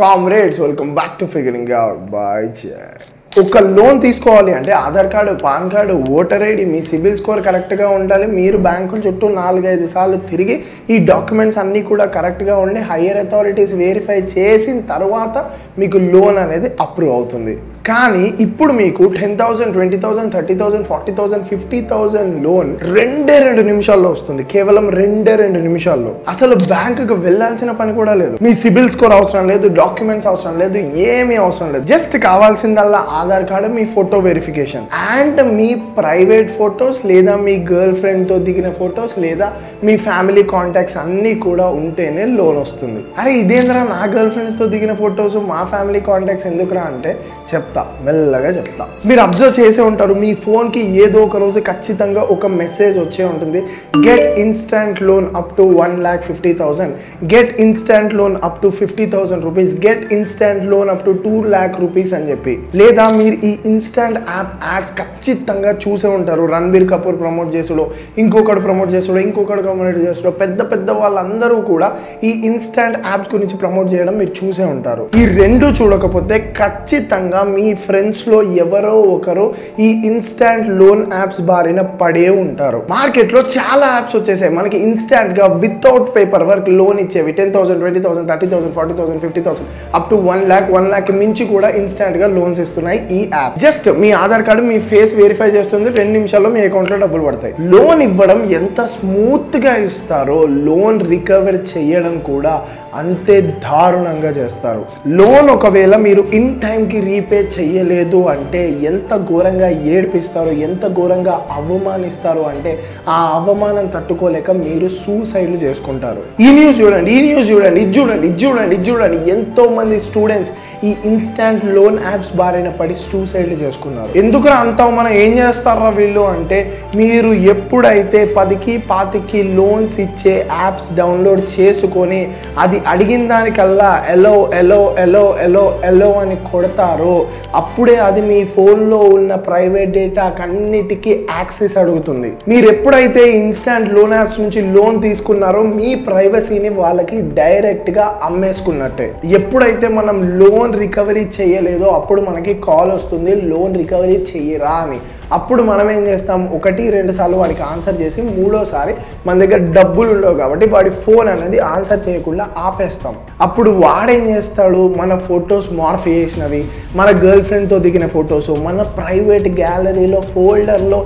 Comrades welcome back to figuring out by Jack. ఒక loan తీసుకోవాలి అంటే Aadhaar card, PAN card, voter ID, మీ CIBIL score కరెక్ట్గా ఉండాలి. మీరు బ్యాంకుల చుట్టూ 4-5 సార్లు తిరిగి ఈ డాక్యుమెంట్స్ అన్నీ కూడా కరెక్ట్గా ఉండి హయ్యర్ అథారిటీస్ వెరిఫై చేసిన తర్వాత మీకు లోన్ అనేది అప్రూవ్ అవుతుంది. కానీ ఇప్పుడు మీకు 10,000, 20,000, 30,000, 40,000, 50,000 లోన్ 2 నిమిషాల్లో వస్తుంది. కేవలం 2 నిమిషాల్లో. అసలు బ్యాంకుకి వెళ్ళాల్సిన పని కూడా లేదు. మీ సిబిల్ స్కోర్ అవసరం లేదు, డాక్యుమెంట్స్ అవసరం లేదు, ఏమీ అవసరం లేదు. జస్ట్ కావాల్సిందల్లా ఆధార్ కార్డు, మీ ఫోటో వెరిఫికేషన్ అండ్ మీ ప్రైవేట్ ఫొటోస్ లేదా మీ గర్ల్ ఫ్రెండ్తో దిగిన ఫొటోస్ లేదా మీ ఫ్యామిలీ కాంటాక్ట్స్ అన్నీ కూడా ఉంటేనే లోన్ వస్తుంది. అరే ఇదేంద్రా నా గర్ల్ ఫ్రెండ్స్తో దిగిన ఫొటోస్ మా ఫ్యామిలీ కాంటాక్ట్స్ ఎందుకురా అంటే చెప్తా, మెల్లగా చెప్తా. మీరు అబ్జర్వ్ చేసే ఉంటారు, మీ ఫోన్కి ఏదో ఒక రోజు ఖచ్చితంగా ఒక మెసేజ్ వచ్చే ఉంటుంది. Get instant loan up to 1,50,000, get instant loan up to 50,000 rupees, get instant loan up to 2,00,000 rupees అని చెప్పి. లేదా మీరు ఈ ఇన్స్టంట్ యాప్ యాడ్స్ ఖచ్చితంగా చూసే ఉంటారు. రణబీర్ కపూర్ ప్రమోట్ చేసుడో, ఇంకొకటి ప్రమోట్ చేసుడో, ఇంకొకటి ప్రమోట్ చేసుడో, పెద్ద పెద్ద వాళ్ళందరూ కూడా ఈ ఇన్స్టంట్ యాప్స్ గురించి ప్రమోట్ చేయడం మీరు చూసే ఉంటారు. ఈ రెండు చూడకపోతే ఖచ్చితంగా మీ ఫ్రెండ్స్లో ఎవరో ఒకరు ఈ ఇన్స్టాంట్ లోన్ యాప్స్ బారిన పడే ఉంటారు. మార్కెట్లో చాలా యాప్స్ వచ్చేసాయి మనకి ఇన్స్టాంట్గా వితౌట్ పేపర్ వర్క్ లోన్ ఇచ్చేవి. 10,000, 20,000, 30,000, 40,000, 50,000 అప్ టు 1,00,000 మించి కూడా ఇన్స్టాంట్గా లోన్స్ ఇస్తున్నాయి ఈ యాప్. జస్ట్ మీ ఆధార్ కార్డు, మీ ఫేస్ వెరిఫై చేస్తుంది, 2 నిమిషాల్లో మీ అకౌంట్లో డబ్బులు పడతాయి. లోన్ ఇవ్వడం ఎంత స్మూత్గా ఇస్తారో లోన్ రికవర్ చేయడం కూడా అంతే దారుణంగా చేస్తారు. లోన్ ఒకవేళ మీరు ఇన్ టైంకి రీపే చేయలేదు అంటే ఎంత ఘోరంగా ఏడిపిస్తారు, ఎంత ఘోరంగా అవమానిస్తారు అంటే ఆ అవమానం తట్టుకోలేక మీరు సూసైడ్లు చేసుకుంటారు. ఈ న్యూస్ చూడండి, ఈ న్యూస్ చూడండి, ఇది చూడండి, ఇది చూడండి, ఇది చూడండి. ఎంతో మంది స్టూడెంట్స్ ఈ ఇన్స్టాంట్ లోన్ యాప్స్ బారిన పడి సూసైడ్లు చేసుకున్నారు. ఎందుకు అంత మనం ఏం చేస్తారా వీళ్ళు అంటే, మీరు ఎప్పుడైతే 10కి 20కి లోన్స్ ఇచ్చే యాప్స్ డౌన్లోడ్ చేసుకొని అది అడిగిన దానికల్లా ఎలో ఎలో ఎలో ఎలో ఎలో అని కొడతారో అప్పుడే అది మీ ఫోన్లో ఉన్న ప్రైవేట్ డేటా అన్నిటికీ యాక్సెస్ అడుగుతుంది. మీరు ఎప్పుడైతే ఇన్స్టాంట్ లోన్ యాప్స్ నుంచి లోన్ తీసుకున్నారో మీ ప్రైవసీని వాళ్ళకి డైరెక్ట్గా అమ్మేసుకున్నట్టే. ఎప్పుడైతే మనం లోన్ రికవరీ చేయలేదో అప్పుడు మనకి కాల్ వస్తుంది, లోన్ రికవరీ చెయ్యరా అని. అప్పుడు మనం ఏం చేస్తాం, 1-2 సార్లు వాడికి ఆన్సర్ చేసి 3వసారి మన దగ్గర డబ్బులు ఉండవు కాబట్టి వాడి ఫోన్ అనేది ఆన్సర్ చేయకుండా ఆపేస్తాం. అప్పుడు వాడేం చేస్తాడు, మన ఫొటోస్ మార్ఫ్ చేసినవి, మన గర్ల్ ఫ్రెండ్తో దిగిన ఫొటోస్, మన ప్రైవేట్ గ్యాలరీలో ఫోల్డర్లో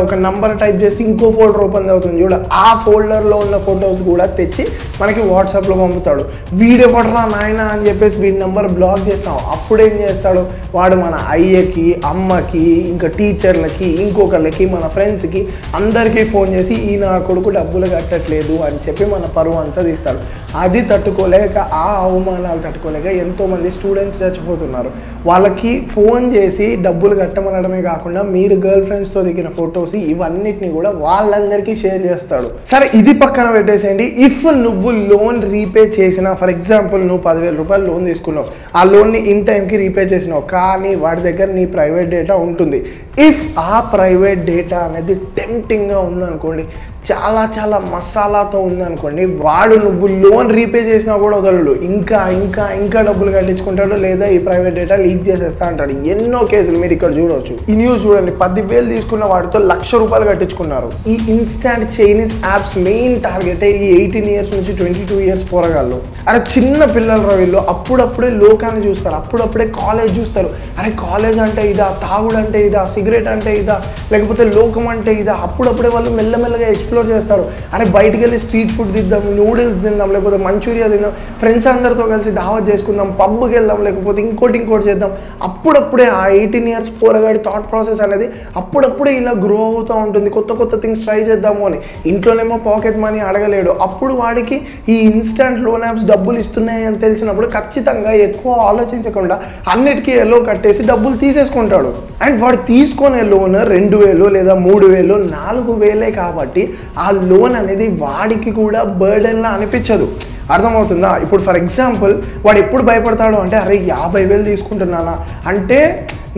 ఒక నంబర్ టైప్ చేస్తే ఇంకో ఫోల్డర్ ఓపెన్ అవుతుంది చూడ, ఆ ఫోల్డర్లో ఉన్న ఫొటోస్ కూడా తెచ్చి మనకి వాట్సాప్లో పంపుతాడు. వీడియో పడరా నాయన అని చెప్పేసి వీడి నెంబర్ బ్లాక్ చేస్తాం. అప్పుడేం చేస్తాడు వాడు, మన అయ్యకి, అమ్మకి, ఇంకా టీచర్లకి, ఇంకొకళ్ళకి, మన ఫ్రెండ్స్కి అందరికీ ఫోన్ చేసి ఈ నా కొడుకు డబ్బులు కట్టట్లేదు అని చెప్పి మన పరువు అంతా తీస్తాడు. అది తట్టుకోలేక, ఆ అవమానాలు తట్టుకోలేక ఎంతోమంది స్టూడెంట్స్ చచ్చిపోతున్నారు. వాళ్ళకి ఫోన్ చేసి డబ్బులు కట్టమనడమే కాకుండా మీరు గర్ల్ ఫ్రెండ్స్తో దిగిన ఫొటోస్ ఇవన్నిటిని కూడా వాళ్ళందరికీ షేర్ చేస్తాడు. సరే ఇది పక్కన పెట్టేసేయండి. ఇఫ్ నువ్వు లోన్ రీపే చేసినా, ఫర్ ఎగ్జాంపుల్ నువ్వు 10,000 రూపాయలు లోన్ తీసుకున్నావు, ఆ లోన్ని ఇన్ టైంకి రీపే చేసినావు, కానీ వాడి దగ్గర నీ ప్రైవేట్ డేటా ఉంటుంది. ఇఫ్ ఆ ప్రైవేట్ డేటా అనేది టెంప్టింగ్గా ఉందనుకోండి, చాలా చాలా మసాలాతో ఉందనుకోండి, వాడు నువ్వు లోన్ రీపే చేసినా కూడా వదలడు, ఇంకా ఇంకా ఇంకా డబ్బులు కట్టించుకుంటాడు, లేదా ఈ ప్రైవేట్ డేటా లీక్ చేసేస్తా అంటాడు. ఎన్నో కేసులు మీరు ఇక్కడ చూడవచ్చు. ఈ న్యూస్ చూడండి, 10,000 తీసుకున్న వాడితో 1,00,000 రూపాయలు కట్టించుకున్నారు. ఈ instant Chinese apps main target ఈ 18 ఇయర్స్ నుంచి 22 ఇయర్స్ పోరగాళ్ళు. అరే చిన్న పిల్లలు వీళ్ళు, అప్పుడప్పుడే లోకాన్ని చూస్తారు, అప్పుడప్పుడే కాలేజ్ చూస్తారు. అరే కాలేజ్ అంటే ఇదా, తాగుడు అంటే ఇదా, సిగరెట్ అంటే ఇదా, లేకపోతే లోకం అంటే ఇదా. అప్పుడప్పుడే వాళ్ళు మెల్లమెల్లగా ఎక్స్ప్లోర్ చేస్తారు. అరే బయటికి వెళ్ళి స్ట్రీట్ ఫుడ్ తిందాం, నూడిల్స్ తిందాం, లేకపోతే మంచూరియా తిందాం, ఫ్రెండ్స్ అందరితో కలిసి దావత్ చేసుకుందాం, పబ్కి వెళ్దాం, లేకపోతే ఇంకోటి చేద్దాం. అప్పుడప్పుడే ఆ 18 ఇయర్స్ పోరగాడి థాట్ ప్రాసెస్ అనేది అప్పుడప్పుడే ఇలా గ్రో అవుతూ ఉంటుంది. కొత్త కొత్త థింగ్స్ ట్రై చేద్దాము అని. ఇంట్లోనేమో పాకెట్ మనీ అడగలేడు. అప్పుడు వాడికి ఈ ఇన్స్టాంట్ లోన్ యాప్స్ డబ్బులు ఇస్తున్నాయి అని తెలిసినప్పుడు ఖచ్చితంగా ఎక్కువ ఆలోచించకుండా అన్నిటికీ ఎల్లో కట్టేసి డబ్బులు తీసేసుకుంటాడు. అండ్ వాడు తీసుకునే లోన్ 2,000 లేదా 3,000, 4,000 కాబట్టి ఆ లోన్ అనేది వాడికి కూడా బర్డెన్లా అనిపించదు. అర్థమవుతుందా? ఇప్పుడు ఫర్ ఎగ్జాంపుల్ వాడు ఎప్పుడు భయపడతాడు అంటే అరే 50,000 తీసుకుంటున్నానా అంటే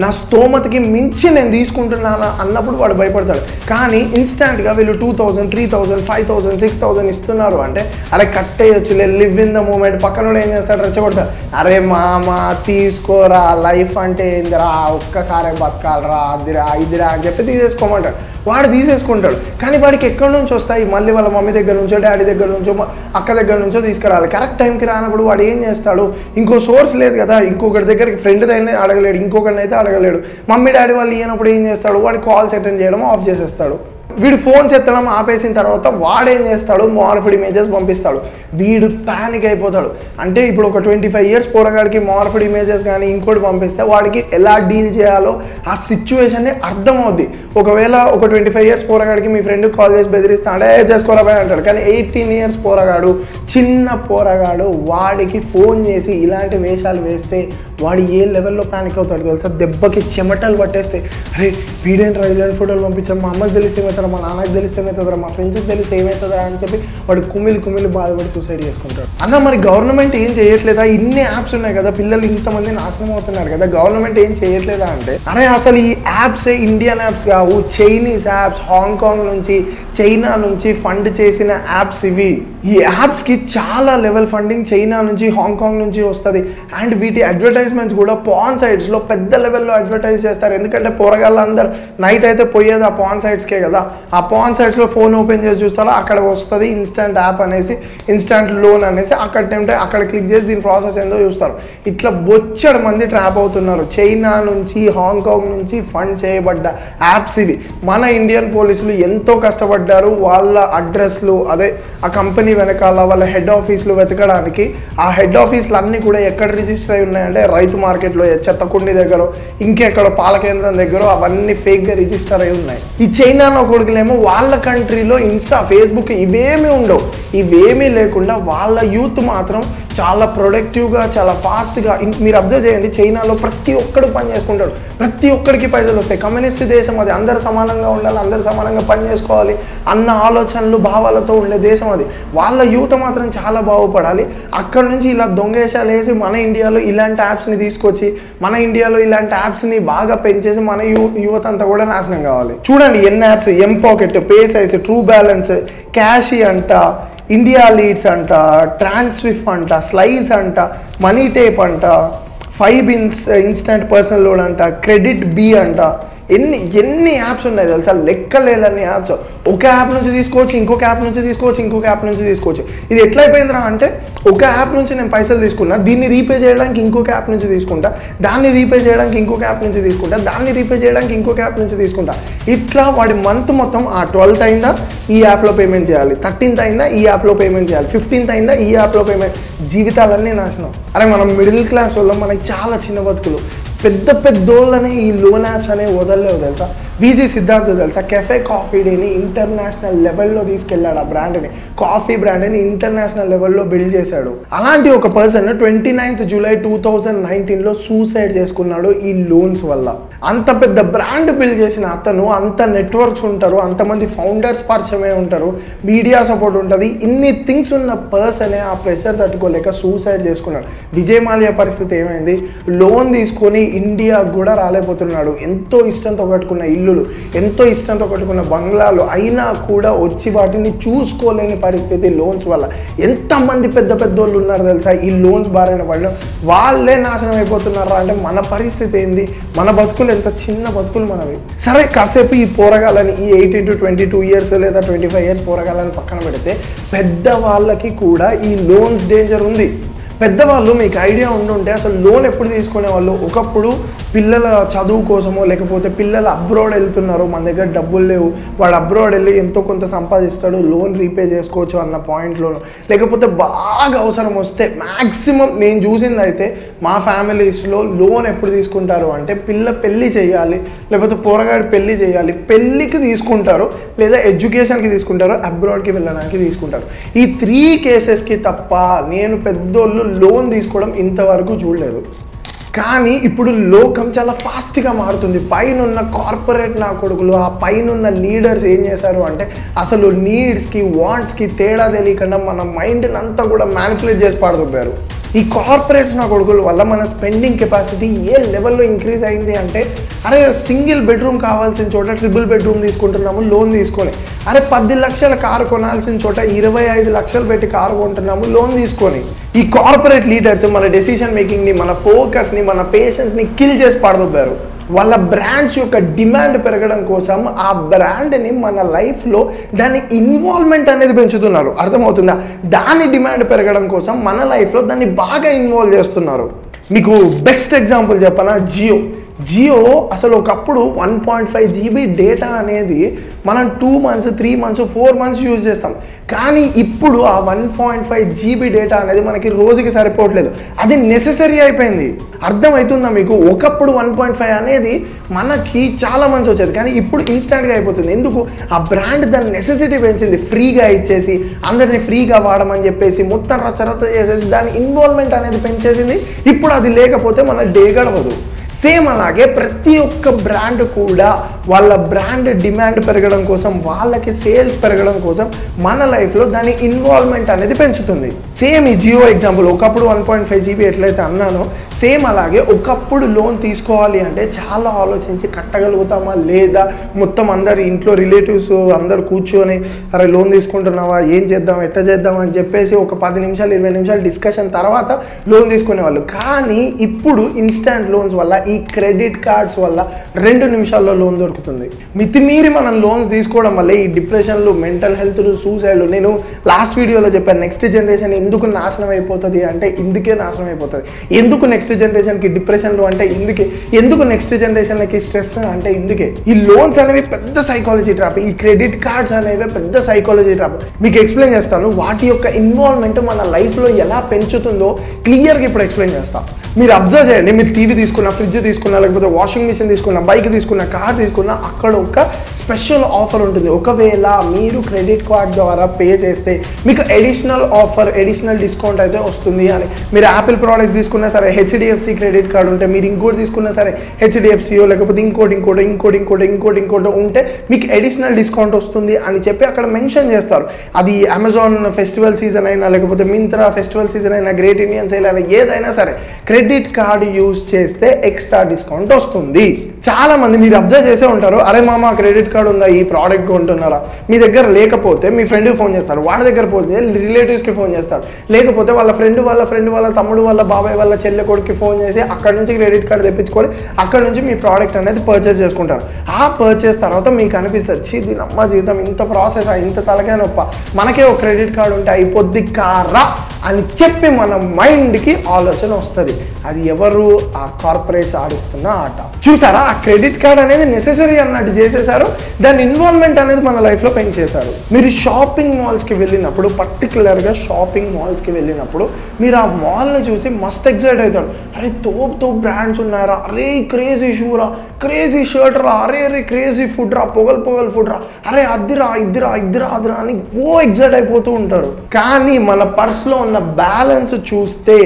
నా స్తోమతకి మించి నేను తీసుకుంటున్నానా అన్నప్పుడు వాడు భయపడతాడు. కానీ ఇన్స్టాంట్గా వీళ్ళు 2,000, 3,000, 5,000, 6,000 ఇస్తున్నారు అంటే అరే కట్టేయొచ్చులే, లివ్ ఇన్ ద మూమెంట్. పక్కనోడు ఏం చేస్తాడు, రెచ్చగొడతాడు, అరే మామ తీసుకోరా, లైఫ్ అంటే ఏందిరా, ఒక్కసారే బతకాలరా, అదిరా ఇదిరా అని చెప్పి తీసేసుకోమంటాడు. వాడు తీసేసుకుంటాడు. కానీ వాడికి ఎక్కడి నుంచి వస్తాయి, మళ్ళీ వాళ్ళ మమ్మీ దగ్గర నుంచో, డాడీ దగ్గర నుంచో, అక్క దగ్గర నుంచో తీసుకురావాలి. కరెక్ట్ టైంకి రానప్పుడు వాడు ఏం చేస్తాడు, ఇంకో సోర్స్ లేదు కదా, ఇంకొకటి దగ్గరికి ఫ్రెండ్ దగ్గర అడగలేడు, ఇంకొకరిని అయితే అడగలేడు. మమ్మీ డాడీ వాళ్ళు ఇయ్యనప్పుడు ఏం చేస్తాడు, వాడు కాల్స్ అటెండ్ చేయడం ఆఫ్ చేసేస్తాడు. వీడు ఫోన్స్ ఎత్తడం ఆపేసిన తర్వాత వాడేం చేస్తాడు, మార్ఫ్డ్ ఇమేజెస్ పంపిస్తాడు. వీడు ప్యానిక్ అయిపోతాడు. అంటే ఇప్పుడు ఒక 25 years పోరగాడికి మార్ఫ్డ్ ఇమేజెస్ కానీ ఇంకోటి పంపిస్తే వాడికి ఎలా డీల్ చేయాలో ఆ సిచ్యువేషన్ని అర్థమవుద్ది. ఒకవేళ ఒక 25 years పోరగాడికి మీ ఫ్రెండ్కి కాల్ చేసి బెదిరిస్తా అంటే చేసుకోరా బాయ్ అంటాడు. కానీ 18 years పోరగాడు, చిన్న పోరగాడు, వాడికి ఫోన్ చేసి ఇలాంటి వేషాలు వేస్తే వాడు ఏ లెవెల్లో ప్యానిక్ అవుతాడు తెలుసా? దెబ్బకి చెమటలు పట్టేస్తే అరే వీడేంట్రా ఇలాంటి ఫోటోలు పంపించాం, మా అమ్మకి తెలిస్తే ఏమవుతారా, మా నాన్నకి తెలిస్తే ఏమవుతుందా, మా ఫ్రెండ్స్కి తెలిస్తే ఏమవుతుందా అని చెప్పి వాడు కుమిలి బాధపడి సూసైడ్ చేసుకుంటాడు. అన్న మరి గవర్నమెంట్ ఏం చేయట్లేదా? ఇన్ని యాప్స్ ఉన్నాయి కదా, పిల్లలు ఇంతమంది నాశనం అవుతున్నారు కదా, గవర్నమెంట్ ఏం చేయట్లేదా అంటే అరే అసలు ఈ యాప్స్ ఇండియన్ యాప్స్ కావు, చైనీస్ యాప్స్, హాంకాంగ్ నుంచి చైనా నుంచి ఫండ్ చేసిన యాప్స్ ఇవి. ఈ యాప్స్కి చాలా లెవెల్ ఫండింగ్ చైనా నుంచి హాంకాంగ్ నుంచి వస్తుంది. అండ్ వీటి అడ్వర్టైజ్మెంట్స్ కూడా పాన్ సైట్స్లో పెద్ద లెవెల్లో అడ్వర్టైజ్ చేస్తారు. ఎందుకంటే పోరగాళ్ళందరూ నైట్ అయితే పోయేది ఆ పాన్ సైట్స్కే కదా. ఆ పాన్ సైట్స్లో ఫోన్ ఓపెన్ చేసి చూస్తారో అక్కడ వస్తుంది ఇన్స్టెంట్ యాప్ అనేసి, ఇన్స్టెంట్ లోన్ అనేసి. అక్కడ క్లిక్ చేసి దీని ప్రాసెస్ ఏందో చూస్తారు. ఇట్లా బొచ్చడు మంది ట్రాప్ అవుతున్నారు. చైనా నుంచి హాంకాంగ్ నుంచి ఫండ్ చేయబడ్డ యాప్స్ ఇవి. మన ఇండియన్ పోలీసులు ఎంతో కష్టపడ్డారు వాళ్ళ అడ్రస్లు, అదే ఆ కంపెనీ వెనకాల వాళ్ళ హెడ్ ఆఫీసులు వెతకడానికి. ఆ హెడ్ ఆఫీసులు అన్నీ కూడా ఎక్కడ రిజిస్టర్ అయి ఉన్నాయంటే రైతు మార్కెట్లో, చెత్తకుండి దగ్గర, ఇంకెక్కడో పాల కేంద్రం దగ్గర, అవన్నీ ఫేక్గా రిజిస్టర్ అయి ఉన్నాయి. ఈ చైనాలో కొడుకులేమో వాళ్ళ కంట్రీలో ఇన్స్టా, ఫేస్బుక్ ఇవేమీ ఉండవు. ఇవేమీ లేకుండా వాళ్ళ యూత్ మాత్రం చాలా ప్రొడక్టివ్గా, చాలా ఫాస్ట్గా. మీరు అబ్జర్వ్ చేయండి, చైనాలో ప్రతి ఒక్కడు పని చేసుకుంటాడు, ప్రతి ఒక్కడికి పైసలు వస్తాయి. కమ్యూనిస్ట్ దేశం అది, అందరు సమానంగా ఉండాలి, అందరు సమానంగా పని చేసుకోవాలి అన్న ఆలోచనలు, భావాలతో ఉండే దేశం అది. వాళ్ళ యూత్ మాత్రం చాలా బాగుపడాలి. అక్కడ నుంచి ఇలా దొంగేషాలు వేసి మన ఇండియాలో ఇలాంటి యాప్స్ని తీసుకొచ్చి, మన ఇండియాలో ఇలాంటి యాప్స్ని బాగా పెంచేసి మన యువత అంతా కూడా నాశనం కావాలి. చూడండి ఎన్ని యాప్స్, ఎం పాకెట్, పేసైస్, ట్రూ బ్యాలెన్స్, క్యాషీ అంట, ఇండియా లీడ్స్ అంట, ట్రాన్స్విఫ్ట్ అంట, స్లైస్ అంట, మనీ టేప్ అంట, 5 బిన్స్ ఇన్స్టెంట్ పర్సనల్ లోన్ అంట, క్రెడిట్ బి అంట. ఎన్ని యాప్స్ ఉన్నాయి తెలుసా, లెక్కలేని యాప్స్. ఒక యాప్ నుంచి తీసుకోవచ్చు, ఇంకొక యాప్ నుంచి తీసుకోవచ్చు, ఇంకొక యాప్ నుంచి తీసుకోవచ్చు. ఇది ఎట్లయిపోయిందిరా అంటే ఒక యాప్ నుంచి నేను పైసలు తీసుకున్నా, దీన్ని రీపే చేయడానికి ఇంకొక యాప్ నుంచి తీసుకుంటా, దాన్ని రీపే చేయడానికి ఇంకొక యాప్ నుంచి తీసుకుంటా, దాన్ని రీపే చేయడానికి ఇంకొక యాప్ నుంచి తీసుకుంటా. ఇట్లా వాడి మంత్ మొత్తం ఆ 12th అయిందా ఈ యాప్లో పేమెంట్ చేయాలి, 13th అయిందా ఈ యాప్లో పేమెంట్ చేయాలి, 15th అయిందా ఈ యాప్లో పేమెంట్. జీవితాలన్నీ నాశనం. అరే మనం మిడిల్ క్లాస్ వాళ్ళం, మనకి చాలా చిన్న బతుకులు. పెద్దోళ్ళనే ఈ లోన్ యాప్స్ అనేవి వదలలేవు తెలుసా. విజీ సిద్ధార్థ్ తెలుసా, కెఫే కాఫీ డేని ఇంటర్నేషనల్ లెవెల్లో తీసుకెళ్ళాడు. ఆ బ్రాండ్ని, కాఫీ బ్రాండ్ని ఇంటర్నేషనల్ లెవెల్లో బిల్డ్ చేశాడు. అలాంటి ఒక పర్సన్ 29th July 2019లో సూసైడ్ చేసుకున్నాడు ఈ లోన్స్ వల్ల. అంత పెద్ద బ్రాండ్ బిల్డ్ చేసిన అతను, అంత నెట్వర్క్స్ ఉంటారు, అంతమంది ఫౌండర్స్ పరిచయమే ఉంటారు, మీడియా సపోర్ట్ ఉంటుంది, ఇన్ని థింగ్స్ ఉన్న పర్సనే ఆ ప్రెషర్ తట్టుకోలేక సూసైడ్ చేసుకున్నాడు. విజయ్ మాల్యా పరిస్థితి ఏమైంది, లోన్ తీసుకొని ఇండియా కూడా రాలేకపోతున్నాడు. ఎంతో ఇష్టంతో కట్టుకున్న ఇల్లులు, ఎంతో ఇష్టంతో కట్టుకున్న బంగ్లాలు అయినా కూడా వచ్చి వాటిని చూసుకోలేని పరిస్థితి లోన్స్ వల్ల. ఎంతమంది పెద్దోళ్ళు ఉన్నారు తెలుసా ఈ లోన్స్ బారైన పడడం. వాళ్ళే నాశనం అయిపోతున్నారా అంటే మన పరిస్థితి ఏంది, మన బతుకులు ఎంత చిన్న బతుకులు మనవి. సరే కాసేపు ఈ పోరగాలని, ఈ 18 to 22 years లేదా 25 years పోరగాలని పక్కన పెడితే పెద్దవాళ్ళకి కూడా ఈ లోన్స్ డేంజర్ ఉంది. పెద్దవాళ్ళు మీకు ఐడియా ఉండుంటే అసలు లోన్ ఎప్పుడు తీసుకునేవాళ్ళు, ఒకప్పుడు పిల్లల చదువు కోసమో లేకపోతే పిల్లలు అబ్రాడ్ వెళ్తున్నారు, మన దగ్గర డబ్బులు లేవు, వాడు అబ్రాడ్ వెళ్ళి ఎంతో కొంత సంపాదిస్తాడు, లోన్ రీపే చేసుకోవచ్చు అన్న పాయింట్లోనూ, లేకపోతే బాగా అవసరం వస్తే మ్యాక్సిమం నేను చూసింది అయితే మా ఫ్యామిలీస్లో లోన్ ఎప్పుడు తీసుకుంటారు అంటే పిల్ల పెళ్ళి చేయాలి, లేకపోతే పోరగాడి పెళ్ళి చేయాలి, పెళ్ళికి తీసుకుంటారు, లేదా ఎడ్యుకేషన్కి తీసుకుంటారు, అబ్రాడ్కి వెళ్ళడానికి తీసుకుంటారు. ఈ 3 కేసెస్కి తప్ప నేను పెద్దోళ్ళు లోన్ తీసుకోవడం ఇంతవరకు చూడలేదు. కానీ ఇప్పుడు లోకం చాలా ఫాస్ట్గా మారుతుంది. పైనున్న కార్పొరేట్ నా కొడుకులు, ఆ పైనున్న లీడర్స్ ఏం చేశారు అంటే అసలు నీడ్స్కి వాంట్స్కి తేడా తెలియకుండా మన మైండ్ని అంతా కూడా మ్యానిపులేట్ చేసి పాడుతున్నారు. ఈ కార్పొరేట్స్ నా కొడుకుల వల్ల మన స్పెండింగ్ కెపాసిటీ ఏ లెవెల్లో ఇంక్రీజ్ అయింది అంటే, అరే సింగిల్ బెడ్రూమ్ కావాల్సిన చోట ట్రిపుల్ బెడ్రూమ్ తీసుకుంటున్నాము లోన్ తీసుకొని, అరే 10 లక్షల కారు కొనాల్సిన చోట 25 లక్షలు పెట్టి కారు కొంటున్నాము లోన్ తీసుకొని. ఈ కార్పొరేట్ లీడర్స్ మన డెసిషన్ మేకింగ్ని, మన ఫోకస్ని, మన పేషెన్స్ని కిల్ చేసి పాడుతున్నారు. వాళ్ళ బ్రాండ్స్ యొక్క డిమాండ్ పెరగడం కోసం ఆ బ్రాండ్ని మన లైఫ్లో దాని ఇన్వాల్వ్మెంట్ అనేది పెంచుతున్నారు. అర్థమవుతుందా? దాని డిమాండ్ పెరగడం కోసం మన లైఫ్లో దాన్ని బాగా ఇన్వాల్వ్ చేస్తున్నారు. మీకు బెస్ట్ ఎగ్జాంపుల్ చెప్పనా, జియో అసలు ఒకప్పుడు 1.5 GB డేటా అనేది మనం 2 months 3 months 4 months యూజ్ చేస్తాం. కానీ ఇప్పుడు ఆ 1.5 GB డేటా అనేది మనకి రోజుకి సరిపోవట్లేదు, అది నెసెసరీ అయిపోయింది. అర్థమవుతుందా మీకు? ఒకప్పుడు 1.5 అనేది మనకి చాలా మంచి వచ్చేది, కానీ ఇప్పుడు ఇన్స్టెంట్గా అయిపోతుంది. ఎందుకు? ఆ బ్రాండ్ దాని నెసెసిటీ పెంచింది, ఫ్రీగా ఇచ్చేసి అందరినీ ఫ్రీగా వాడమని చెప్పేసి మొత్తం రచ్చరచ్చ చేసేసి దాని ఇన్వాల్వ్మెంట్ అనేది పెంచేసింది. ఇప్పుడు అది లేకపోతే మన డే గడవదు. సేమ్ అలాగే ప్రతి ఒక్క బ్రాండ్ కూడా వాళ్ళ బ్రాండ్ డిమాండ్ పెరగడం కోసం, వాళ్ళకి సేల్స్ పెరగడం కోసం మన లైఫ్లో దాని ఇన్వాల్వ్మెంట్ అనేది పెంచుతుంది. సేమ్ ఈ జియో ఎగ్జాంపుల్, ఒకప్పుడు 1.5 GB ఎట్లయితే అన్నానో, సేమ్ అలాగే ఒకప్పుడు లోన్ తీసుకోవాలి అంటే చాలా ఆలోచించి కట్టగలుగుతామా లేదా, మొత్తం అందరు ఇంట్లో రిలేటివ్స్ అందరు కూర్చొని అరే లోన్ తీసుకుంటున్నావా, ఏం చేద్దాం, ఎట్లా చేద్దాం అని చెప్పేసి ఒక 10 నిమిషాలు 20 నిమిషాలు డిస్కషన్ తర్వాత లోన్ తీసుకునేవాళ్ళు. కానీ ఇప్పుడు ఇన్స్టాంట్ లోన్స్ వల్ల, ఈ క్రెడిట్ కార్డ్స్ వల్ల 2 నిమిషాల్లో లోన్ దొరుకుతుంది. మితిమీరి మనం లోన్స్ తీసుకోవడం వల్ల ఈ డిప్రెషన్లు, మెంటల్ హెల్త్లు, సూసైడ్లు, నేను లాస్ట్ వీడియోలో చెప్పాను నెక్స్ట్ జనరేషన్ ఎందుకు నాశనం అయిపోతుంది అంటే ఇందుకే నాశనం అయిపోతుంది. ఎందుకు నెక్స్ట్ జనరేషన్కి డిప్రెషన్లు అంటే ఇందుకే, ఎందుకు నెక్స్ట్ జనరేషన్కి స్ట్రెస్ అంటే ఇందుకే. ఈ లోన్స్ అనేవి పెద్ద సైకాలజీ ట్రాప్, ఈ క్రెడిట్ కార్డ్స్ అనేవి పెద్ద సైకాలజీ ట్రాప్. మీకు ఎక్స్ప్లెయిన్ చేస్తాను, వాటి యొక్క ఇన్వాల్వ్మెంట్ మన లైఫ్లో ఎలా పెంచుతుందో క్లియర్గా ఇప్పుడు ఎక్స్ప్లెయిన్ చేస్తాను. మీరు అబ్జర్వ్ చేయండి, మీరు టీవీ తీసుకున్నా, ఫ్రిడ్జ్ తీసుకున్నా, లేకపోతే వాషింగ్ మిషన్ తీసుకున్నా, బైక్ తీసుకున్నా, కార్ తీసుకున్నా, అక్కడ ఒక స్పెషల్ ఆఫర్ ఉంటుంది. ఒకవేళ మీరు క్రెడిట్ కార్డ్ ద్వారా పే చేస్తే మీకు అడిషనల్ ఆఫర్, అడిషనల్ డిస్కౌంట్ అయితే వస్తుంది అని. మీరు యాపిల్ ప్రోడక్ట్స్ తీసుకున్నా సరే హెచ్డిఎఫ్సి క్రెడిట్ కార్డ్ ఉంటే, మీరు ఇంకోటి తీసుకున్నా సరే హెచ్డిఎఫ్సియో లేకపోతే ఇంకోటి ఉంటే మీకు అడిషనల్ డిస్కౌంట్ వస్తుంది అని చెప్పి అక్కడ మెన్షన్ చేస్తారు. అది అమెజాన్ ఫెస్టివల్ సీజన్ అయినా, లేకపోతే మింత్రా ఫెస్టివల్ సీజన్ అయినా, గ్రేట్ ఇండియన్ సేల్ అయినా, ఏదైనా సరే క్రెడిట్ కార్డ్ యూజ్ చేస్తే ఎక్స్ట్రా డిస్కౌంట్ వస్తుంది. చాలా మంది మీరు అబ్జర్వ్ చేసే ఉంటారు, అరే మామ క్రెడిట్ కార్డ్ ఉందా, ఈ ప్రోడక్ట్ కొంటున్నారా, మీ దగ్గర లేకపోతే మీ ఫ్రెండ్కి ఫోన్ చేస్తారు, వాడి దగ్గర పోతే రిలేటివ్స్కి ఫోన్ చేస్తారు, లేకపోతే వాళ్ళ ఫ్రెండ్ వాళ్ళ తమ్ముడు వాళ్ళ బాబాయ్ వాళ్ళ చెల్లె కొడుకు ఫోన్ చేసి అక్కడ నుంచి క్రెడిట్ కార్డ్ తెప్పించుకొని అక్కడ నుంచి మీ ప్రోడక్ట్ అనేది పర్చేస్ చేసుకుంటారు. ఆ పర్చేస్ తర్వాత మీకు అనిపిస్తుంది, దీని అమ్మ జీవితం ఇంత ప్రాసెస్, ఇంత తలకాయ నొప్ప, మనకే ఒక క్రెడిట్ కార్డ్ ఉంటే అయిపోద్ది కారా అని చెప్పి మన మైండ్కి ఆలోచన వస్తుంది. అది ఎవరు? ఆ కార్పొరేట్స్ ఆడిస్తున్న ఆట. చూసారా, ఆ క్రెడిట్ కార్డ్ అనేది నెసెసరీ అన్నట్టు చేసేసారు, దాని ఇన్వాల్వ్మెంట్ అనేది మన లైఫ్లో పెంచేశారు. మీరు షాపింగ్ మాల్స్కి వెళ్ళినప్పుడు, పర్టికులర్గా షాపింగ్ మాల్స్కి వెళ్ళినప్పుడు మీరు ఆ మాల్ని చూసి మస్త్ ఎక్సైట్ అవుతారు. అరే తోపు బ్రాండ్స్ ఉన్నారా, అరే క్రేజీ షూరా, క్రేజీ షర్ట్ రా, అరే క్రేజీ ఫుడ్ రా, పొగల్ ఫుడ్ రా, అరే అదిరా అదిరా అని ఎక్సైట్ అయిపోతూ ఉంటారు. కానీ మన పర్స్లో ఉన్న బ్యాలెన్స్ చూస్తే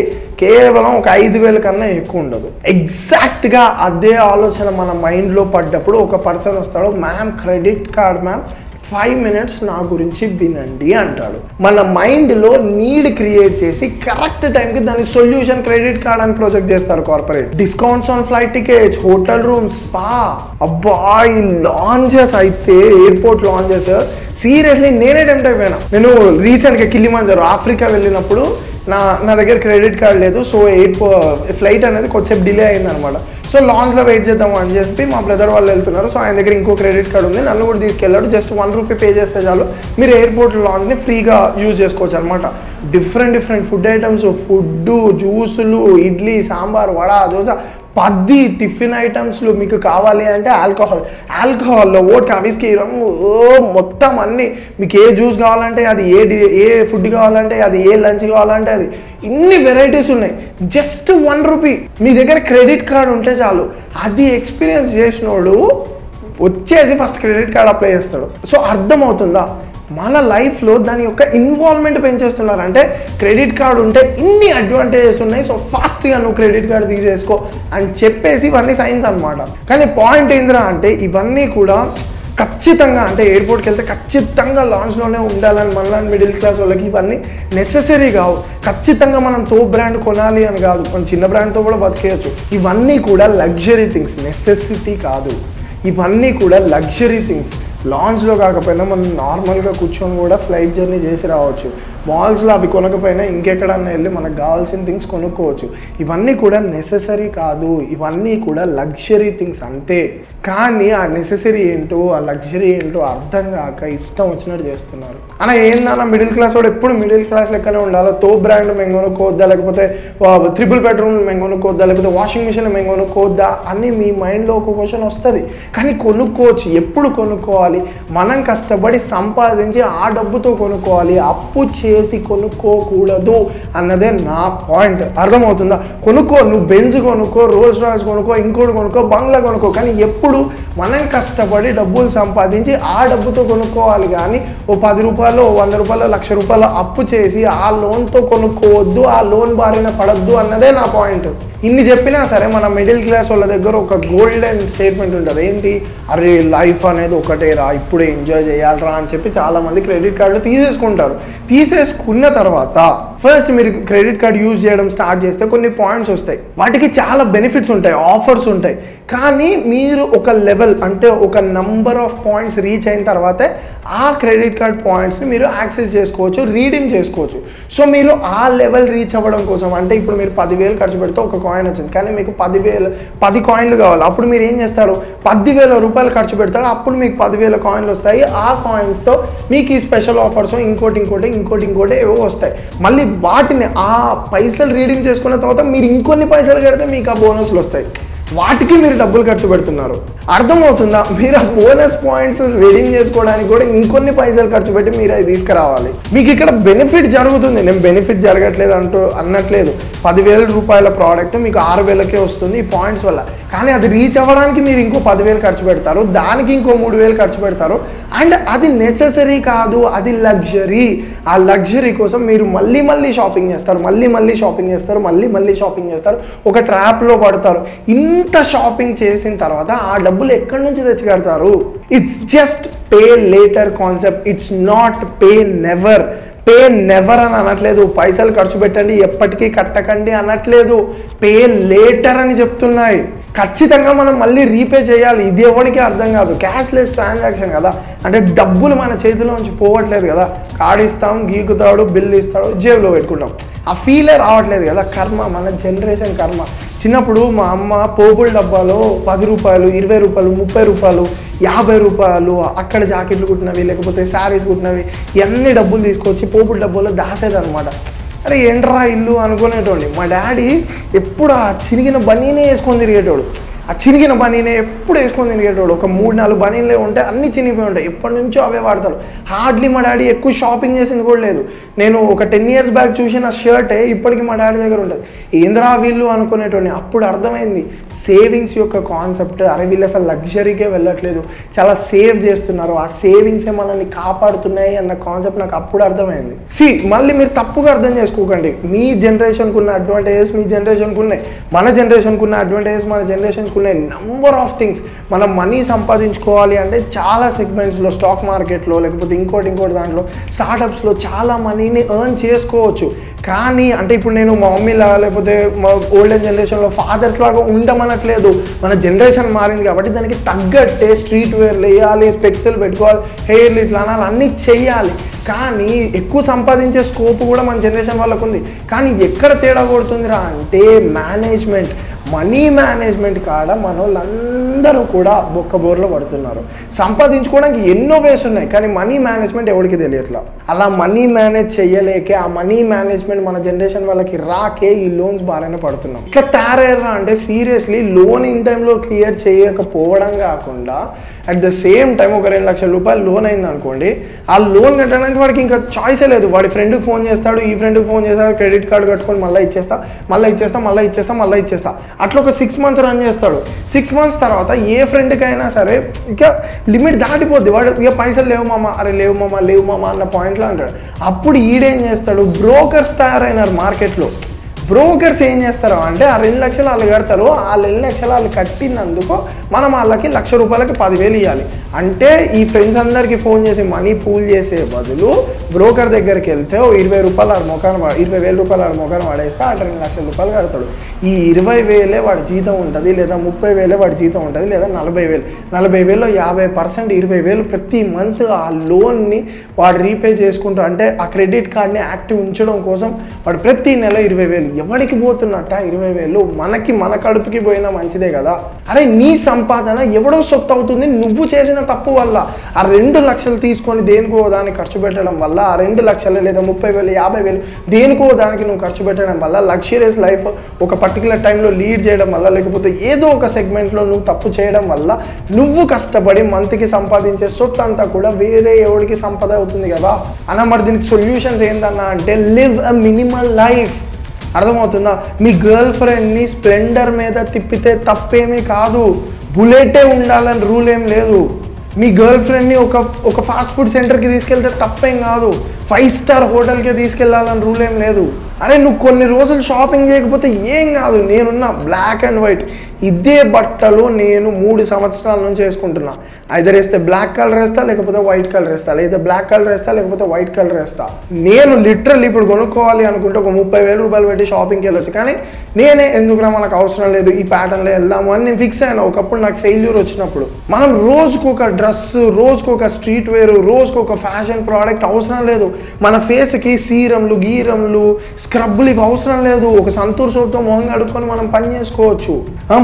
కేవలం ఒక 5,000 కన్నా ఎక్కువ ఉండదు. ఎగ్జాక్ట్గా అదే ఆలోచన మన మైండ్లో పడ్డప్పుడు ఒక పర్సన్ వస్తాడు, ma'am credit card ma'am 5 minutes నా గురించి వినండి అంటాడు. మన మైండ్లో నీడ్ క్రియేట్ చేసి కరెక్ట్ టైంకి దాని సొల్యూషన్ క్రెడిట్ కార్డ్ అని ప్రొజెక్ట్ చేస్తారు corporate. Discounts on flight tickets, hotel rooms, spa. అబ్బా ఈ లాంచెస్ అయితే, ఎయిర్పోర్ట్ లాంచెస్ సీరియస్లీ నేనే టెంప్ట్ అయిపోయినా. నేను రీసెంట్గా కిలిమంజారో ఆఫ్రికా వెళ్ళినప్పుడు నా దగ్గర క్రెడిట్ కార్డ్ లేదు, సో ఫ్లైట్ అనేది కొంచెం డిలే అయింది అనమాట. సో లాంచ్లో వెయిట్ చేద్దాము అని చెప్పి మా బ్రదర్ వాళ్ళు వెళ్తున్నారు, సో ఆయన దగ్గర ఇంకో క్రెడిట్ కార్డ్ ఉంది, నన్ను కూడా తీసుకెళ్ళాడు. జస్ట్ 1 రూపీ పే చేస్తే చాలు మీరు ఎయిర్పోర్ట్ లాంచ్ని ఫ్రీగా యూజ్ చేసుకోవచ్చు అనమాట. డిఫరెంట్ ఫుడ్ ఐటమ్స్, ఫుడ్, జ్యూసులు, ఇడ్లీ, సాంబార్, వడ, దోశ, 10 టిఫిన్ ఐటమ్స్లు. మీకు కావాలి అంటే ఆల్కహాల్లో వోడ్కా, విస్కీ, రమ్ము, మొత్తం అన్నీ. మీకు ఏ జ్యూస్ కావాలంటే అది, ఏ ఫుడ్ కావాలంటే అది, ఏ లంచ్ కావాలంటే అది, ఇన్ని వెరైటీస్ ఉన్నాయి. Just 1 rupee. మీ దగ్గర క్రెడిట్ కార్డ్ ఉంటే చాలు. అది ఎక్స్పీరియన్స్ చేసినోడు వచ్చేసి ఫస్ట్ క్రెడిట్ కార్డ్ అప్లై చేస్తాడు. సో అర్థమవుతుందా, మన లైఫ్లో దాని యొక్క ఇన్వాల్వ్మెంట్ పెంచేస్తున్నారు. అంటే క్రెడిట్ కార్డు ఉంటే ఇన్ని అడ్వాంటేజెస్ ఉన్నాయి, సో ఫాస్ట్గా నువ్వు క్రెడిట్ కార్డు తీసేసుకో అని చెప్పేసి ఇవన్నీ సైన్స్ అనమాట. కానీ పాయింట్ ఏందిరా అంటే ఇవన్నీ కూడా ఖచ్చితంగా అంటే ఎయిర్పోర్ట్కి వెళ్తే ఖచ్చితంగా లాంచ్లోనే ఉండాలని మన మిడిల్ క్లాస్ వాళ్ళకి ఇవన్నీ నెసెసరీ కావు. ఖచ్చితంగా మనం తో బ్రాండ్ కొనాలి అని కాదు, మనం చిన్న బ్రాండ్తో కూడా బతికేయచ్చు. ఇవన్నీ కూడా లగ్జరీ థింగ్స్, నెసెసిటీ కాదు. ఇవన్నీ కూడా లగ్జరీ థింగ్స్. లాంచ్లో కాకపోయినా మనం నార్మల్గా కూర్చొని కూడా ఫ్లైట్ జర్నీ చేసి రావచ్చు. మాల్స్లో అవి కొనకపోయినా ఇంకెక్కడన్నా వెళ్ళి మనకు కావాల్సిన థింగ్స్ కొనుక్కోవచ్చు. ఇవన్నీ కూడా నెసెసరీ కాదు, ఇవన్నీ కూడా లగ్జరీ థింగ్స్ అంతే. కానీ ఆ నెసెసరీ ఏంటో ఆ లగ్జరీ ఏంటో అర్థం కాక ఇష్టం వచ్చినట్టు చేస్తున్నారు. అలా ఏందన్నా మిడిల్ క్లాస్ వాడు ఎప్పుడు మిడిల్ క్లాస్ లెక్కనే ఉండాలి. తో బ్రాండ్ మేము కొనుక్కోవద్దా, లేకపోతే 3 బెడ్రూమ్ మేము కొనుక్కోవద్దా, లేకపోతే వాషింగ్ మిషన్ మేము కొనుక్కోవద్దా అని మీ మైండ్లో ఒక క్వశ్చన్ వస్తుంది. కానీ కొనుక్కోవచ్చు. ఎప్పుడు కొనుక్కోవాలి? మనం కష్టపడి సంపాదించి ఆ డబ్బుతో కొనుక్కోవాలి, అప్పు చేసి కొనుక్కోకూడదు అన్నదే నా పాయింట్. అర్థమవుతుందా? కొనుక్కో, నువ్వు బెంజ్ కొనుక్కో, రోల్స్ రాయ్స్ కొనుక్కో, ఇంకోటి కొనుక్కో, బంగ్లా కొనుక్కో, కానీ ఎప్పుడు మనం కష్టపడి డబ్బులు సంపాదించి ఆ డబ్బుతో కొనుక్కోవాలి. కానీ ఓ 10 రూపాయలు, 100 రూపాయలు, 1,00,000 రూపాయలు అప్పు చేసి ఆ లోన్తో కొనుక్కోవద్దు, ఆ లోన్ బారిన పడద్దు అన్నదే నా పాయింట్. ఇన్ని చెప్పినా సరే మన మిడిల్ క్లాస్ వాళ్ళ దగ్గర ఒక గోల్డెన్ స్టేట్మెంట్ ఉంటుంది. ఏంటి? అరే లైఫ్ అనేది ఒకటేరా, ఇప్పుడే ఎంజాయ్ చేయాలరా అని చెప్పి చాలామంది క్రెడిట్ కార్డులు తీసేసుకుంటారు. తీసేసుకున్న తర్వాత ఫస్ట్ మీరు క్రెడిట్ కార్డ్ యూజ్ చేయడం స్టార్ట్ చేస్తే కొన్ని పాయింట్స్ వస్తాయి, వాటికి చాలా బెనిఫిట్స్ ఉంటాయి, ఆఫర్స్ ఉంటాయి. కానీ మీరు ఒక లెవెల్ అంటే ఒక నంబర్ ఆఫ్ పాయింట్స్ రీచ్ అయిన తర్వాతే ఆ క్రెడిట్ కార్డ్ పాయింట్స్ని మీరు యాక్సెస్ చేసుకోవచ్చు, రీడీమ్ చేసుకోవచ్చు. సో మీరు ఆ లెవెల్ రీచ్ అవ్వడం కోసం అంటే ఇప్పుడు మీరు 10,000 ఖర్చు పెడితే ఒక కాయిన్ వచ్చింది, కానీ మీకు 10 కాయిన్లు కావాలి. అప్పుడు మీరు ఏం చేస్తారు? 10,000 రూపాయలు ఖర్చు పెడతారు, అప్పుడు మీకు 10,000 కాయిన్లు వస్తాయి. ఆ కాయిన్స్తో మీకు ఈ స్పెషల్ ఆఫర్స్ ఇంకోటి ఏవో వస్తాయి. మళ్ళీ వాటిని ఆ పైసలు రీడీమ్ చేసుకున్న తర్వాత మీరు ఇంకొన్ని పైసలు కడితే మీకు ఆ బోనస్లు వస్తాయి. వాటికి మీరు డబ్బులు ఖర్చు పెడుతున్నారు. అర్థమవుతుందా? మీరు ఆ బోనస్ పాయింట్స్ రీడీమ్ చేసుకోవడానికి కూడా ఇంకొన్ని పైసలు ఖర్చు పెట్టి మీరు అది తీసుకురావాలి. మీకు ఇక్కడ బెనిఫిట్ జరుగుతుంది, నేను బెనిఫిట్ జరగట్లేదు అనట్లేదు. 10,000 రూపాయల ప్రోడక్ట్ మీకు 6,000కే వస్తుంది ఈ పాయింట్స్ వల్ల. కానీ అది రీచ్ అవ్వడానికి మీరు ఇంకో 10,000 ఖర్చు పెడతారు, దానికి ఇంకో 3,000 ఖర్చు పెడతారు. అండ్ అది నెసెసరీ కాదు, అది లగ్జరీ. ఆ లగ్జరీ కోసం మీరు మళ్ళీ షాపింగ్ చేస్తారు, మళ్ళీ షాపింగ్ చేస్తారు, ఒక ట్రాప్లో పడతారు. ఇంత షాపింగ్ చేసిన తర్వాత ఆ డబ్బులు ఎక్కడి నుంచి తెచ్చి కడతారు? It's just pay later concept, it's not pay never. Pay never అని అనట్లేదు, పైసలు ఖర్చు పెట్టండి ఎప్పటికీ కట్టకండి అనట్లేదు, పే లేటర్ అని చెప్తున్నాయి. ఖచ్చితంగా మనం మళ్ళీ రీపే చేయాలి. ఇది ఎవరికి అర్థం కాదు. క్యాష్లెస్ ట్రాన్సాక్షన్ కదా, అంటే డబ్బులు మన చేతిలో నుంచి పోవట్లేదు కదా. కార్డు ఇస్తాం, గీకుతాడు, బిల్ ఇస్తాడు, జేబులో పెట్టుకుంటాం. ఆ ఫీలే రావట్లేదు కదా. కర్మ, మన జనరేషన్ కర్మ. చిన్నప్పుడు మా అమ్మ పోపుల డబ్బాలో 10 రూపాయలు, 20 రూపాయలు, 30 రూపాయలు, 50 రూపాయలు అక్కడ జాకెట్లు కుట్టినవి లేకపోతే శారీస్ కుట్టినవి ఇవన్నీ డబ్బులు తీసుకొచ్చి పోపుల డబ్బాలో దాసేదనమాట. అరే ఏంట్రా ఇల్లు అనుకునేటోండి. మా డాడీ ఎప్పుడు ఆ చిరిగిన బనీనే వేసుకొని తిరిగేటోడు. ఆ చిరిగిన బనీనే ఎప్పుడు వేసుకొని తిరిగేటోడు. ఒక 3-4 బనీన్లే ఉంటే అన్నీ చినిగిపోయి ఉంటాయి, ఎప్పటి నుంచో అవే వాడతాడు. హార్డ్లీ మా డాడీ ఎక్కువ షాపింగ్ చేసింది కూడా లేదు. నేను ఒక 10 years బ్యాక్ చూసిన షర్టే ఇప్పటికీ మా డాడీ దగ్గర ఉంటుంది. ఏంద్రా వీళ్ళు అనుకునేటోడిని. అప్పుడు అర్థమైంది సేవింగ్స్ యొక్క కాన్సెప్ట్. అరే వీళ్ళు అసలు లగ్జరీకే వెళ్ళట్లేదు, చాలా సేవ్ చేస్తున్నారు, ఆ సేవింగ్సే మనల్ని కాపాడుతున్నాయి అన్న కాన్సెప్ట్ నాకు అప్పుడు అర్థమైంది. మళ్ళీ మీరు తప్పుగా అర్థం చేసుకోకండి. మీ జనరేషన్కు ఉన్న అడ్వాంటేజెస్ మీ జనరేషన్కు ఉన్నాయి, మన జనరేషన్కు ఉన్న అడ్వాంటేజెస్ మన జనరేషన్కు ఉన్నాయి. Number of things. మనం మనీ సంపాదించుకోవాలి అంటే చాలా సెగ్మెంట్స్లో, స్టాక్ మార్కెట్లో లేకపోతే ఇంకోటి దాంట్లో స్టార్టప్స్లో చాలా మనీని ఎర్న్ చేసుకోవచ్చు. కానీ అంటే ఇప్పుడు నేను మా మమ్మీలాగా లేకపోతే మా ఓల్డెన్ జనరేషన్లో ఫాదర్స్ లాగా ఉండమనట్లేదు. మన జనరేషన్ మారింది కాబట్టి దానికి తగ్గట్టే స్ట్రీట్ వేర్లు వేయాలి, స్పెక్స్లు పెట్టుకోవాలి, హెయిర్లు ఇట్లా అనాలి, అన్నీ చెయ్యాలి. కానీ ఎక్కువ సంపాదించే స్కోప్ కూడా మన జనరేషన్ వాళ్ళకు ఉంది. కానీ ఎక్కడ తేడా కొడుతుందిరా అంటే మేనేజ్మెంట్, మనీ మేనేజ్మెంట్ కాడ మన వాళ్ళందరూ కూడా బొక్కబోర్లో పడుతున్నారు. సంపాదించుకోవడానికి ఎన్నో వేస్ ఉన్నాయి, కానీ మనీ మేనేజ్మెంట్ ఎవరికి తెలియట్లా. అలా మనీ మేనేజ్ చెయ్యలేకే, ఆ మనీ మేనేజ్మెంట్ మన జనరేషన్ వాళ్ళకి రాకే ఈ లోన్స్ బాగానే పడుతున్నాం. ఇట్లా తయారయ్యారా అంటే సీరియస్లీ లోన్ ఇన్ టైంలో క్లియర్ చేయకపోవడం కాకుండా అట్ ద సేమ్ టైం ఒక 2 లక్షల రూపాయలు లోన్ అయింది అనుకోండి, ఆ లోన్ కట్టడానికి వాడికి ఇంకా చాయిసే లేదు. వాడి ఫ్రెండ్కి ఫోన్ చేస్తాడు, ఈ ఫ్రెండ్కి ఫోన్ చేస్తాడు, క్రెడిట్ కార్డు కట్టుకొని మళ్ళీ ఇచ్చేస్తా అట్లా ఒక 6 months రన్ చేస్తాడు. 6 months తర్వాత ఏ ఫ్రెండ్కైనా సరే ఇక లిమిట్ దాటిపోద్ది. వాడు ఇక పైసలు లేవు మామ, అరే లేవు మామ అన్న పాయింట్లో అంటాడు. అప్పుడు ఈడేం చేస్తాడు, బ్రోకర్స్ తయారైనారు మార్కెట్లో. బ్రోకర్స్ ఏం చేస్తారు అంటే ఆ 2 లక్షలు వాళ్ళు కడతారు, ఆ 2 లక్షలు వాళ్ళు కట్టినందుకు మనం వాళ్ళకి రూపాయలకి 10,000 ఇవ్వాలి. అంటే ఈ ఫ్రెండ్స్ అందరికీ ఫోన్ చేసి మనీ పూల్ చేసే బదులు బ్రోకర్ దగ్గరికి వెళ్తే 20,000 రూపాయలు ఆడ మొఖాన్ని వాడేస్తే ఆ 2 లక్షల రూపాయలు కడతాడు. ఈ 20,000 వాడి జీతం ఉంటుంది, లేదా 30,000 వాడి జీతం ఉంటుంది, లేదా 40,000. 40,000లో 50% 20,000 ప్రతి మంత్ ఆ లోన్ని వాడు రీపే చేసుకుంటూ, అంటే ఆ క్రెడిట్ కార్డ్ని యాక్టివ్ ఉంచడం కోసం వాడు ప్రతి నెల 20,000. ఎవరికి పోతున్నట్ట 20,000? మనకి, మన కడుపుకి పోయినా మంచిదే కదా. అరే నీ సంపాదన ఎవడో సొత్తు అవుతుంది నువ్వు చేసిన తప్పు వల్ల. ఆ 2 లక్షలు తీసుకొని దేనికో దానికి ఖర్చు పెట్టడం వల్ల, ఆ 2 లక్షలు లేదా 30,000 50,000 దేనికో దానికి నువ్వు ఖర్చు పెట్టడం వల్ల, లగ్జరియస్ లైఫ్ ఒక పర్టికులర్ టైంలో లీడ్ చేయడం వల్ల, లేకపోతే ఏదో ఒక సెగ్మెంట్లో నువ్వు తప్పు చేయడం వల్ల నువ్వు కష్టపడి మంత్కి సంపాదించే సొత్తు అంతా కూడా వేరే ఎవరికి సంపద అవుతుంది కదా అన్న. మరి దీనికి సొల్యూషన్స్ ఏందన్నా అంటే లివ్ అ మినిమల్ లైఫ్. అర్థమవుతుందా? మీ గర్ల్ ఫ్రెండ్ని స్ప్లెండర్ మీద తిప్పితే తప్పేమీ కాదు, బుల్లెటే ఉండాలని రూల్ ఏం లేదు. మీ గర్ల్ ఫ్రెండ్ని ఒక ఫాస్ట్ ఫుడ్ సెంటర్కి తీసుకెళ్తే తప్పేం కాదు, 5 స్టార్ హోటల్కే తీసుకెళ్ళాలని రూల్ ఏం లేదు. అరే నువ్వు కొన్ని రోజులు షాపింగ్ చేయకపోతే ఏం కాదు, నేనున్న బ్లాక్ అండ్ వైట్ ఇదే బట్టలు నేను 3 సంవత్సరాల నుంచి వేసుకుంటున్నా. ఐదర్ వేస్తే బ్లాక్ కలర్ వేస్తా, లేకపోతే వైట్ కలర్ వేస్తా, లేదా బ్లాక్ కలర్ వేస్తా, లేకపోతే వైట్ కలర్ వేస్తా. నేను లిటరల్లీ ఇప్పుడు కొనుక్కోవాలి అనుకుంటే ఒక 30,000 రూపాయలు పెట్టి షాపింగ్కి వెళ్ళొచ్చు, కానీ నేనే ఎందుకురా మనకు అవసరం లేదు ఈ ప్యాటర్న్లో వెళ్దాము అని నేను ఫిక్స్ అయినా. ఒకప్పుడు నాకు ఫెయిల్యూర్ వచ్చినప్పుడు మనం రోజుకు ఒక డ్రెస్, రోజుకు ఒక స్ట్రీట్ వేర్, రోజుకు ఒక ఫ్యాషన్ ప్రోడక్ట్ అవసరం లేదు. మన ఫేస్కి సీరంలు, గీరంలు, స్క్రబ్బులు ఇవి అవసరం లేదు. ఒక సంతూర్ సోప్తో మొహం కడుక్కొని మనం పని చేసుకోవచ్చు.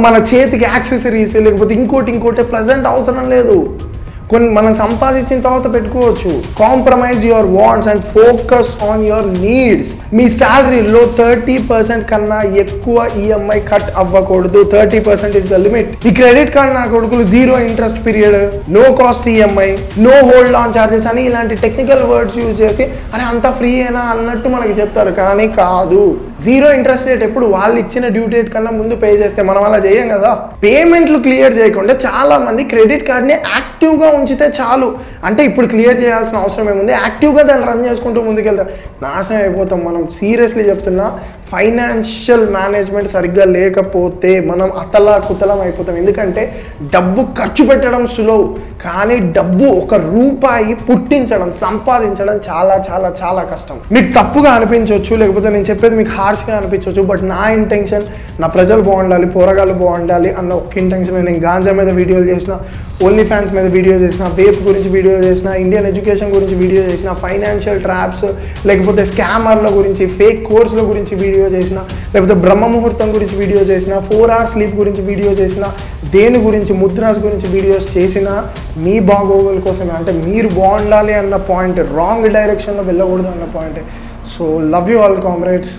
మన చేతికి యాక్సెసరీస్ లేకపోతే ఇంకోటి ప్రెజెంట్ అవసరం లేదు. కొన్ని మనం సంపాదించిన తర్వాత పెట్టుకోవచ్చు. Compromise your wants and focus on your needs. మీ శాలరీలో 30% కన్నా ఎక్కువ ఈఎంఐ కట్ అవ్వకూడదు. 30% ఇస్ ద లిమిట్. ఈ క్రెడిట్ కార్డ్ నా కొడుకులు 0 interest period, no cost EMI, no hold on charges అని ఇలాంటి టెక్నికల్ వర్డ్స్ యూజ్ చేసి అరే అంతా ఫ్రీ అయినా అన్నట్టు మనకి చెప్తారు, కానీ కాదు. 0 ఇంట్రెస్ట్ రేట్ ఎప్పుడు వాళ్ళు ఇచ్చిన డ్యూ డేట్ కన్నా ముందు పే చేస్తే మనం అలా చేయం కదా. పేమెంట్లు క్లియర్ చేయకుండా చాలా మంది క్రెడిట్ కార్డ్ని యాక్టివ్గా ఉంచితే చాలు, అంటే ఇప్పుడు క్లియర్ చేయాల్సిన అవసరం ఏముంది, యాక్టివ్గా దాన్ని రన్ చేసుకుంటూ ముందుకెళ్తాం. నాశనం అయిపోతాం మనం. సీరియస్లీ చెప్తున్నా, ఫైనాన్షియల్ మేనేజ్మెంట్ సరిగ్గా లేకపోతే మనం అతలాకుతలం అయిపోతాం. ఎందుకంటే డబ్బు ఖర్చు పెట్టడం సులువు, కానీ డబ్బు 1 రూపాయి పుట్టించడం, సంపాదించడం చాలా చాలా చాలా కష్టం. మీకు తప్పుగా అనిపించవచ్చు, లేకపోతే నేను చెప్పేది మీకు హార్ష్గా అనిపించవచ్చు, బట్ నా ఇంటెన్షన్ నా ప్రజలు బాగుండాలి, పోరగాళ్ళు బాగుండాలి అన్న ఒక్క ఇంటెన్షన్. నేను గాంజా మీద వీడియోలు చేసిన, ఓన్లీ ఫ్యాన్స్ మీద వీడియో చేసిన, వేప్ గురించి వీడియో చేసిన, ఇండియన్ ఎడ్యుకేషన్ గురించి వీడియో చేసిన, ఫైనాన్షియల్ ట్రాప్స్ లేకపోతే స్కామర్ల గురించి, ఫేక్ కోర్సుల గురించి వీడియో చేసిన, లేకపోతే బ్రహ్మ ముహూర్తం గురించి వీడియో చేసిన, 4 hours స్లీప్ గురించి వీడియో చేసిన, దేని గురించి ముద్రాస్ గురించి వీడియోస్ చేసిన మీ బాగోగుల కోసమే. అంటే మీరు బాగుండాలి అన్న పాయింట్, రాంగ్ డైరెక్షన్లో వెళ్ళకూడదు అన్న point. So love you all comrades.